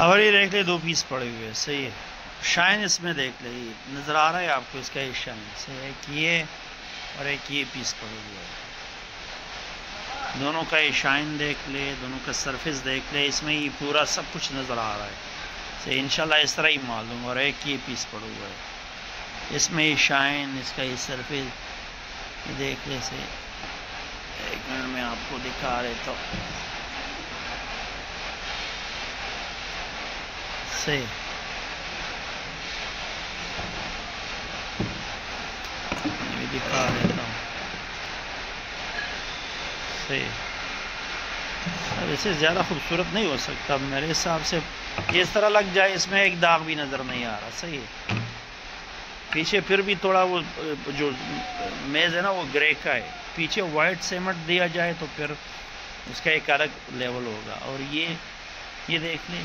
اور یہ دیکھ لے 2 پیس پڑے ہوئے، صحیح ہے. شائن اس میں دیکھ لے، نظر آ رہا ہے آپ کو اس کا یہ شائن، صحیح ہے. کہ یہ اور ایک یہ پیس پڑے ہوئے ہے، دونوں کا یہ شائن دیکھ لے، دونوں کا سرفیس دیکھ لے، اس میں یہ پورا سب کچھ نظر آ رہا ہے. صحیح، انشاءاللہ اس طرح ہی معلوم. اور ایک یہ پیس پڑا ہوا ہے، اس میں یہ شائن، اس کا یہ سرفیس یہ دیکھ لے. سے ایک منٹ میں آپ کو دکھا رہتا ہوں. صحیح، یہ دکھا دیتا ہوں. صحیح، اب اسے زیادہ خوبصورت نہیں ہو سکتا میرے حساب سے. اس طرح لگ جائے، اس میں ایک داغ بھی نظر نہیں آ رہا. صحیح ہے. پیچھے پھر بھی تھوڑا وہ جو میز ہے نا وہ گرے کا ہے، پیچھے وائٹ سیمنٹ دیا جائے تو پھر اس کا ایک الگ لیول ہوگا. اور یہ دیکھ لیں